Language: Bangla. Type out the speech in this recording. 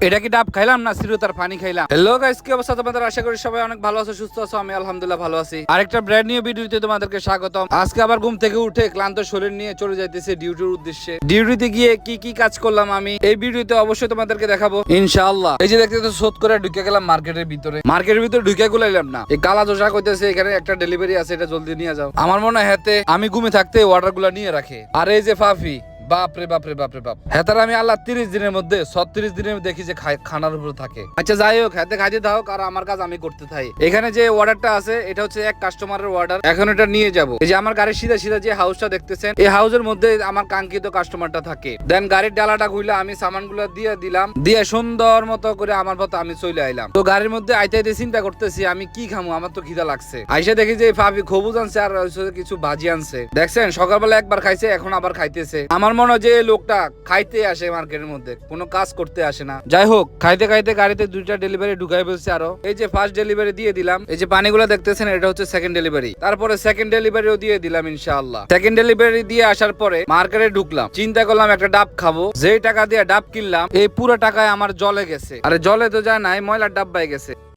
এটা কি ডাব খাইলাম না চিরতার পানি খাইলাম। হ্যালো গাইস, কি অবস্থা তোমাদের? আশা করি সবাই অনেক ভালো আছো, সুস্থ আছো। আমি আলহামদুলিল্লাহ ভালো আছি। আরেকটা ব্র্যান্ড নিউ ভিডিওতে তোমাদেরকে স্বাগতম। আজকে আবার ঘুম থেকে উঠে ক্লান্ত শরীর নিয়ে চলে যাইতেছি ডিউটির উদ্দেশ্যে। ডিউটিতে গিয়ে কি কি কাজ করলাম আমি এই ভিডিওতে অবশ্যই তোমাদেরকে দেখাবো ইনশাআল্লাহ। এই যে দেখতে তো শোধ করে ঢুকে গেলাম মার্কেটের ভিতরে। মার্কেটের ভিতরে ঢুকে গুলাইলাম না, এই কালা দোষা কইতেছে এখানে একটা ডেলিভারি আছে, এটা জলদি নিয়ে যাও। আমার মনে হয় হাতে আমি ঘুমে থাকতে অর্ডার গুলা নিয়ে রাখে। আর এই যে ফাফি, বাপরে বাপরে বাপরে বাপ, হেতার আমি আল্লাহ 30 দিনের মধ্যে 36 দিনের দেখি যে খানার উপর থাকে। আচ্ছা যাই হোক, হাতে খাইতে দাও, আর আমার কাজ আমি করতে থাকি। এখানে যে অর্ডারটা আছে এটা হচ্ছে এক কাস্টমারের অর্ডার। এখন এটা নিয়ে যাব। এই যে আমার গাড়ির সিধা সিধা যে হাউসটা দেখতেছেন, এই হাউসের মধ্যে আমার কাঙ্ক্ষিত কাস্টমারটা থাকে। দেন গাড়ির ডালাটা খুইলা আমি সামানগুলো দিয়ে দিলাম, দিয়ে সুন্দর মতো করে আমার মতো আমি চলে আইলাম। তো গাড়ির মধ্যে আইতে আইতে চিন্তা করতেছি আমি কি খামু, আমার তো খিদা লাগছে। আইসা দেখি যে ভাবি খবুজ আনছে আর কিছু ভাজি আনছে। দেখছেন সকালবেলা একবার খাইছে, এখন আবার খাইতেছে। আমার মনে হয় যে লোকটা খাইতে আসে মার্কেটের মধ্যে, কোনো কাজ করতে আসে না। যাই হোক, খাইতে খাইতে গাড়িতে দুইটা ডেলিভারি ঢুকাই ফেলছে। আরো এই যে ফার্স্ট ডেলিভারি দিয়ে দিলাম, এই যে পানিগুলো দেখতেছেন এটা হচ্ছে সেকেন্ড ডেলিভারি। তারপরে সেকেন্ড ডেলিভারিও দিয়ে দিলাম ইনশাআল্লাহ। সেকেন্ড ডেলিভারি দিয়ে আসার পরে মার্কেটে ঢুকলাম, চিন্তা করলাম একটা ডাব খাবো। যেই টাকা দিয়ে ডাব কিনলাম এই পুরো টাকায় আমার জলে গেছে। আরে জলে তো যায় নাই, ময়লার ডাব পাই গেছে।